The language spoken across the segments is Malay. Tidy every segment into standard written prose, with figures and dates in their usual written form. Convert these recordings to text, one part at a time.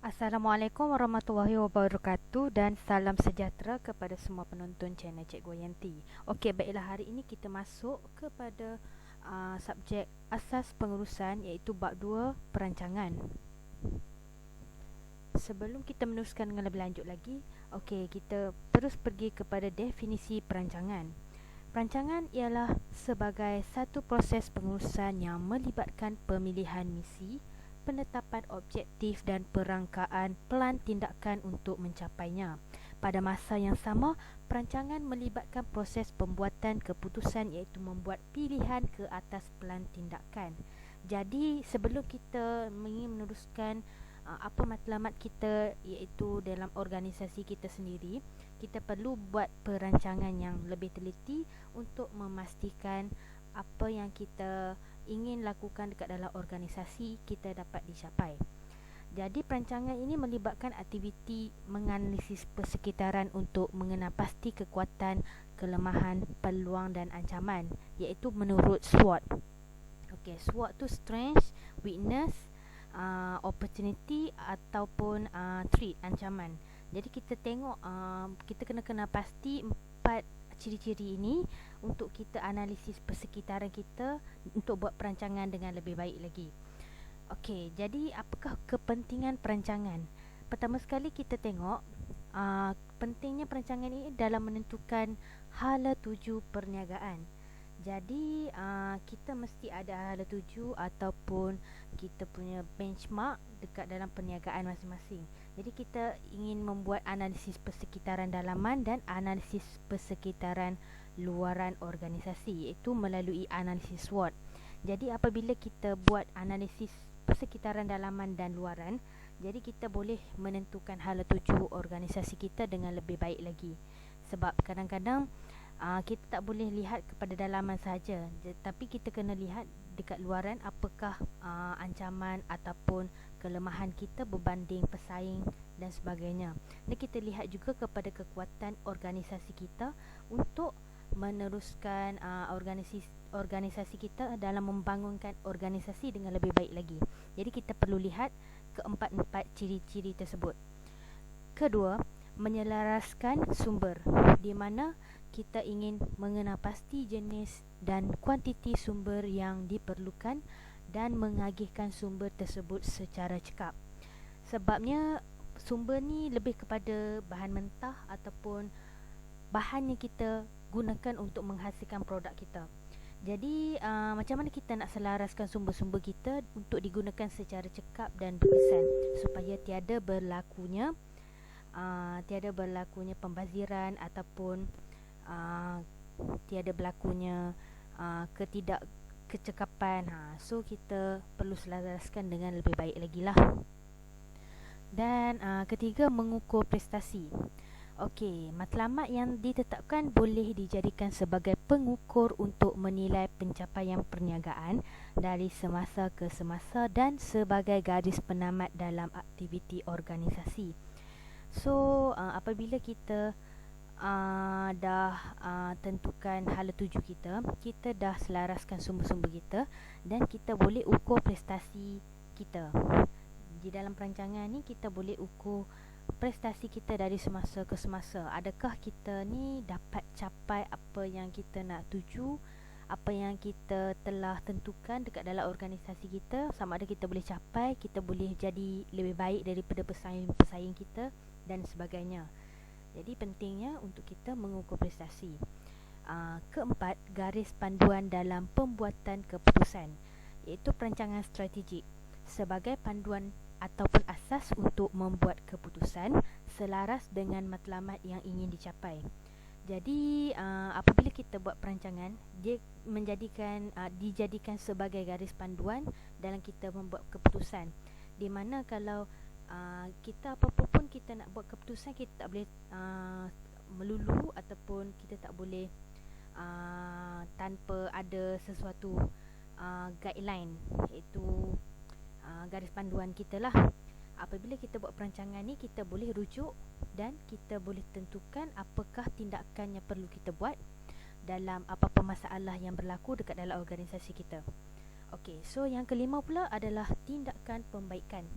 Assalamualaikum warahmatullahi wabarakatuh dan salam sejahtera kepada semua penonton channel Cikgu Yanti. Okey, baiklah, hari ini kita masuk kepada subjek asas pengurusan, iaitu bab 2 perancangan. Sebelum kita meneruskan dengan lebih lanjut lagi, okey, kita terus pergi kepada definisi perancangan. Perancangan ialah sebagai satu proses pengurusan yang melibatkan pemilihan misi, penetapan objektif dan perangkaan pelan tindakan untuk mencapainya. Pada masa yang sama, perancangan melibatkan proses pembuatan keputusan, iaitu membuat pilihan ke atas pelan tindakan. Jadi sebelum kita ingin meneruskan apa matlamat kita, iaitu dalam organisasi kita sendiri, kita perlu buat perancangan yang lebih teliti untuk memastikan apa yang kita ingin lakukan dekat dalam organisasi kita dapat dicapai. Jadi perancangan ini melibatkan aktiviti menganalisis persekitaran untuk mengenal pasti kekuatan, kelemahan, peluang dan ancaman, iaitu menurut SWOT. Okey, SWOT tu strength, weakness, opportunity ataupun threat, ancaman. Jadi kita tengok, kita kena kenal pasti 4 ciri-ciri ini untuk kita analisis persekitaran kita untuk buat perancangan dengan lebih baik lagi. Okey, jadi apakah kepentingan perancangan? Pertama sekali kita tengok pentingnya perancangan ini dalam menentukan hala tuju perniagaan. Jadi kita mesti ada hala tuju ataupun kita punya benchmark dekat dalam perniagaan masing-masing. Jadi kita ingin membuat analisis persekitaran dalaman dan analisis persekitaran luaran organisasi, iaitu melalui analisis SWOT. Jadi apabila kita buat analisis persekitaran dalaman dan luaran, jadi kita boleh menentukan hala tuju organisasi kita dengan lebih baik lagi. Sebab kadang-kadang kita tak boleh lihat kepada dalaman sahaja, tapi kita kena lihat dekat luaran apakah ancaman ataupun kelemahan kita berbanding pesaing dan sebagainya. Dan kita lihat juga kepada kekuatan organisasi kita untuk meneruskan organisasi kita dalam membangunkan organisasi dengan lebih baik lagi. Jadi kita perlu lihat keempat-empat ciri-ciri tersebut. Kedua, menyelaraskan sumber, di mana kita ingin mengenal pasti jenis dan kuantiti sumber yang diperlukan dan mengagihkan sumber tersebut secara cekap. Sebabnya sumber ni lebih kepada bahan mentah ataupun bahan yang kita gunakan untuk menghasilkan produk kita. Jadi macam mana kita nak selaraskan sumber-sumber kita untuk digunakan secara cekap dan berkesan, supaya tiada berlakunya pembaziran ataupun tiada berlakunya kecekapan. So kita perlu selaraskan dengan lebih baik lagi lah. Dan ketiga, mengukur prestasi. Okey, matlamat yang ditetapkan boleh dijadikan sebagai pengukur untuk menilai pencapaian perniagaan dari semasa ke semasa dan sebagai garis penamat dalam aktiviti organisasi. So apabila kita dah tentukan hala tuju kita, kita dah selaraskan sumber-sumber kita dan kita boleh ukur prestasi kita. Di dalam perancangan ni kita boleh ukur prestasi kita dari semasa ke semasa. Adakah kita ni dapat capai apa yang kita nak tuju, apa yang kita telah tentukan dekat dalam organisasi kita, sama ada kita boleh capai, kita boleh jadi lebih baik daripada pesaing-pesaing kita dan sebagainya. Jadi pentingnya untuk kita mengukur prestasi. Keempat, garis panduan dalam pembuatan keputusan, iaitu perancangan strategik sebagai panduan ataupun asas untuk membuat keputusan selaras dengan matlamat yang ingin dicapai. Jadi apabila kita buat perancangan, dia dijadikan sebagai garis panduan dalam kita membuat keputusan. Di mana kalau kita apa-apa pun kita nak buat keputusan, kita tak boleh melulu ataupun kita tak boleh tanpa ada sesuatu guideline, iaitu garis panduan kita lah. Apabila kita buat perancangan ni, kita boleh rujuk dan kita boleh tentukan apakah tindakan yang perlu kita buat dalam apa-apa masalah yang berlaku dekat dalam organisasi kita. Okey, so yang kelima pula adalah tindakan pembaikan,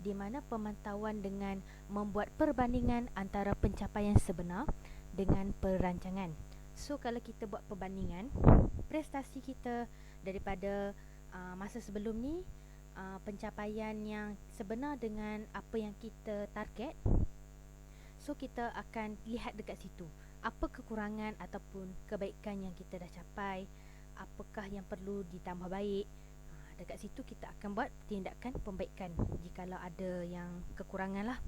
di mana pemantauan dengan membuat perbandingan antara pencapaian sebenar dengan perancangan. So kalau kita buat perbandingan prestasi kita daripada masa sebelum ni, pencapaian yang sebenar dengan apa yang kita target, so kita akan lihat dekat situ apa kekurangan ataupun kebaikan yang kita dah capai, apakah yang perlu ditambah baik. Dekat situ kita akan buat tindakan pembaikan jikalau ada yang kekurangan lah.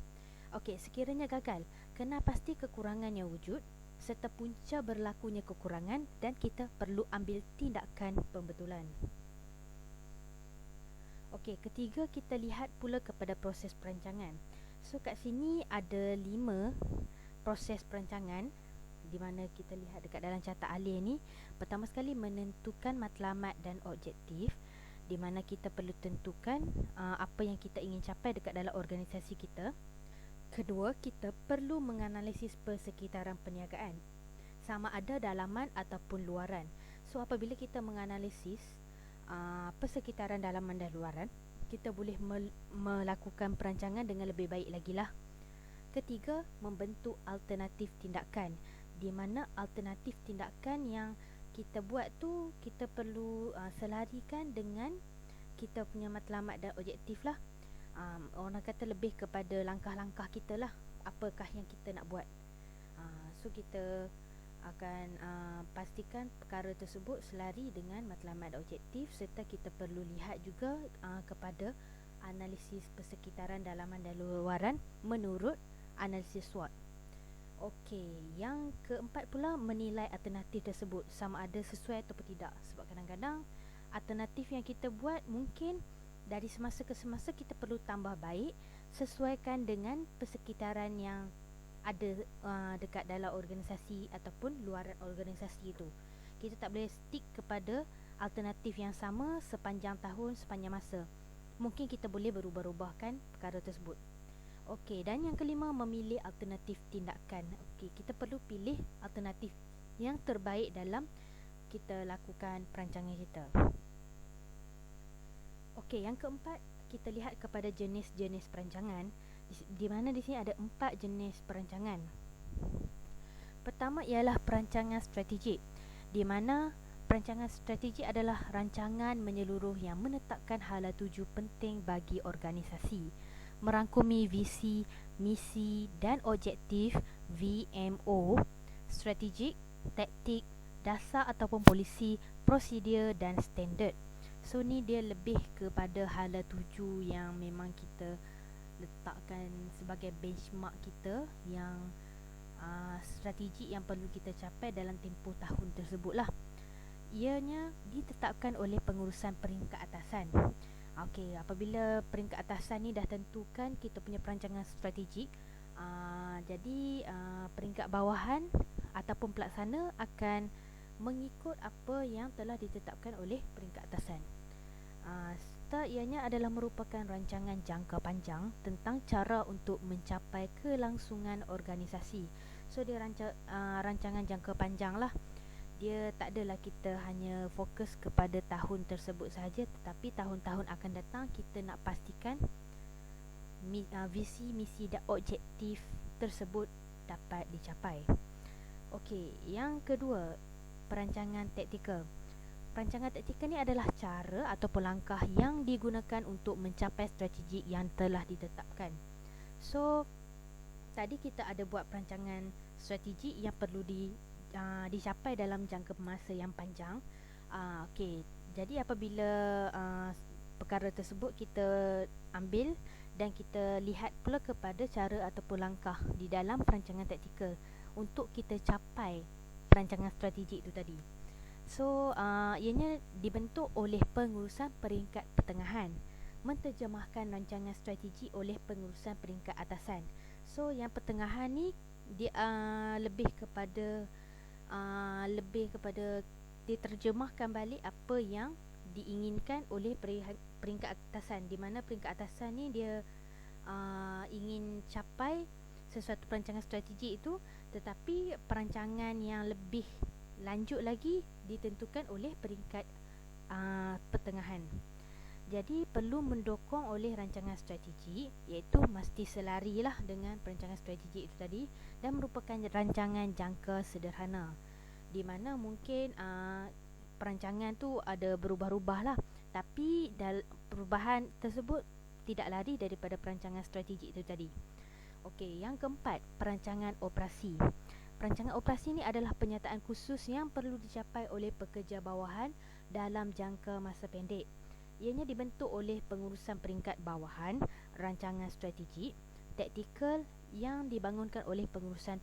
Okey, sekiranya gagal, kena pasti kekurangannya wujud serta punca berlakunya kekurangan dan kita perlu ambil tindakan pembetulan. Okey, ketiga kita lihat pula kepada proses perancangan. So kat sini ada 5 proses perancangan di mana kita lihat dekat dalam carta alih ni. Pertama sekali menentukan matlamat dan objektif, di mana kita perlu tentukan apa yang kita ingin capai dekat dalam organisasi kita. Kedua, kita perlu menganalisis persekitaran perniagaan, sama ada dalaman ataupun luaran. So apabila kita menganalisis persekitaran dalaman dan luaran, kita boleh melakukan perancangan dengan lebih baik lagi lah. Ketiga, membentuk alternatif tindakan, di mana alternatif tindakan yang kita buat tu kita perlu selarikan dengan kita punya matlamat dan objektif lah. Orang kata lebih kepada langkah-langkah kita lah, apakah yang kita nak buat. So kita akan pastikan perkara tersebut selari dengan matlamat dan objektif, serta kita perlu lihat juga kepada analisis persekitaran dalaman dan luaran menurut analisis SWOT. Okey, yang keempat pula menilai alternatif tersebut sama ada sesuai ataupun tidak. Sebab kadang-kadang alternatif yang kita buat mungkin dari semasa ke semasa kita perlu tambah baik sesuaikan dengan persekitaran yang ada dekat dalam organisasi ataupun luaran organisasi itu. Kita tak boleh stick kepada alternatif yang sama sepanjang tahun, sepanjang masa. Mungkin kita boleh berubah-ubahkan perkara tersebut. Okey, dan yang kelima, memilih alternatif tindakan. Okey, kita perlu pilih alternatif yang terbaik dalam kita lakukan perancangan kita. Okey, yang keempat, kita lihat kepada jenis-jenis perancangan, di mana di sini ada 4 jenis perancangan. Pertama ialah perancangan strategik, di mana perancangan strategik adalah rancangan menyeluruh yang menetapkan hala tuju penting bagi organisasi, merangkumi visi, misi dan objektif VMO, strategik, taktik, dasar ataupun polisi, prosedur dan standard. So ni dia lebih kepada hala tuju yang memang kita letakkan sebagai benchmark kita yang strategi yang perlu kita capai dalam tempoh tahun tersebut lah. Ianya ditetapkan oleh pengurusan peringkat atasan. Okey, apabila peringkat atasan ni dah tentukan kita punya perancangan strategik, jadi peringkat bawahan ataupun pelaksana akan mengikut apa yang telah ditetapkan oleh peringkat atasan. Serta ianya adalah merupakan rancangan jangka panjang tentang cara untuk mencapai kelangsungan organisasi. So dia rancangan jangka panjang lah. Dia tak adalah kita hanya fokus kepada tahun tersebut sahaja, tetapi tahun-tahun akan datang kita nak pastikan visi, misi dan objektif tersebut dapat dicapai. Okey, yang kedua, perancangan taktikal. Perancangan taktikal ni adalah cara ataupun langkah yang digunakan untuk mencapai strategi yang telah ditetapkan. So, tadi kita ada buat perancangan strategi yang perlu dicapai dalam jangka masa yang panjang. Okey, jadi apabila perkara tersebut kita ambil dan kita lihat pula kepada cara ataupun langkah di dalam perancangan taktikal untuk kita capai perancangan strategi itu tadi. So, ianya dibentuk oleh pengurusan peringkat pertengahan, menterjemahkan rancangan strategi oleh pengurusan peringkat atasan. So, yang pertengahan ni dia lebih kepada diterjemahkan balik apa yang diinginkan oleh peringkat atasan, di mana peringkat atasan ni dia ingin capai sesuatu perancangan strategi itu, tetapi perancangan yang lebih lanjut lagi ditentukan oleh peringkat pertengahan. Jadi perlu mendukung oleh rancangan strategi, iaitu mesti selarilah dengan perancangan strategi itu tadi, dan merupakan rancangan jangka sederhana, di mana mungkin perancangan tu ada berubah-ubah lah, tapi perubahan tersebut tidak lari daripada perancangan strategi itu tadi. Okey, yang keempat, perancangan operasi. Perancangan operasi ni adalah penyataan khusus yang perlu dicapai oleh pekerja bawahan dalam jangka masa pendek. Ianya dibentuk oleh pengurusan peringkat bawahan, rancangan strategi, taktikal yang dibangunkan oleh pengurusan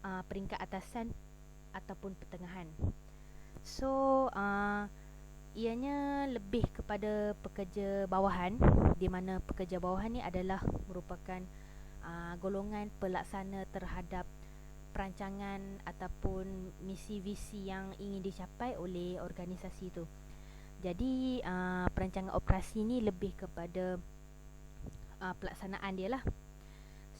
peringkat atasan ataupun pertengahan. So, ianya lebih kepada pekerja bawahan, di mana pekerja bawahan ni adalah merupakan golongan pelaksana terhadap perancangan ataupun misi visi yang ingin dicapai oleh organisasi itu. Jadi perancangan operasi ni lebih kepada pelaksanaan dia lah.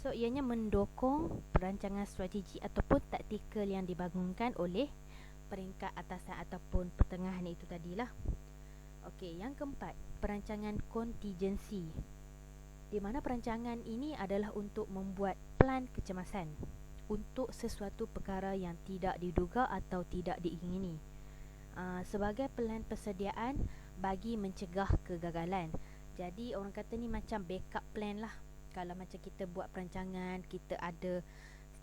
So ianya mendukung perancangan strategi ataupun taktikal yang dibangunkan oleh peringkat atasan ataupun pertengahan itu tadilah. Okey, yang keempat, perancangan kontingensi, di mana perancangan ini adalah untuk membuat plan kecemasan untuk sesuatu perkara yang tidak diduga atau tidak diingini, sebagai plan persediaan bagi mencegah kegagalan. Jadi orang kata ni macam backup plan lah. Kalau macam kita buat perancangan, kita ada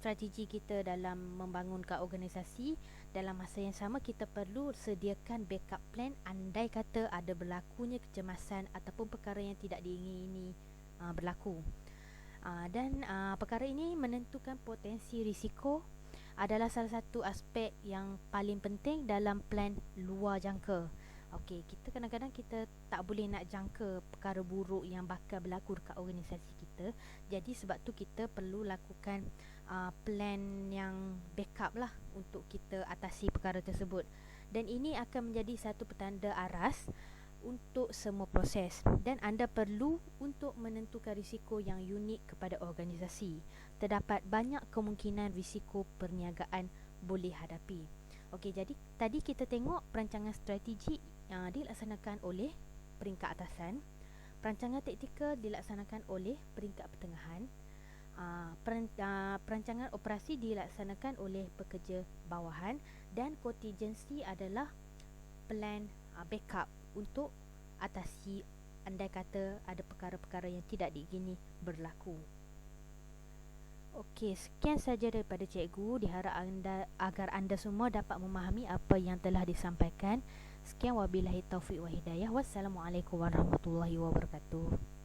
strategi kita dalam membangunkan organisasi, dalam masa yang sama kita perlu sediakan backup plan andai kata ada berlakunya kecemasan ataupun perkara yang tidak diingini berlaku. Dan perkara ini menentukan potensi risiko adalah salah satu aspek yang paling penting dalam plan luar jangka. Okey, kita kadang-kadang kita tak boleh nak jangka perkara buruk yang bakal berlaku dekat organisasi kita. Jadi sebab tu kita perlu lakukan plan yang backup lah untuk kita atasi perkara tersebut. Dan ini akan menjadi satu petanda aras untuk semua proses, dan anda perlu untuk menentukan risiko yang unik kepada organisasi. Terdapat banyak kemungkinan risiko perniagaan boleh hadapi. Okey, jadi tadi kita tengok perancangan strategi dilaksanakan oleh peringkat atasan, perancangan taktikal dilaksanakan oleh peringkat pertengahan, perancangan operasi dilaksanakan oleh pekerja bawahan, dan kontingensi adalah plan backup untuk atasi andai kata ada perkara-perkara yang tidak diingini berlaku. Okey, sekian saja daripada cikgu. Diharap agar anda semua dapat memahami apa yang telah disampaikan. Sekian, wabillahi taufiq wa hidayah. Wassalamualaikum warahmatullahi wabarakatuh.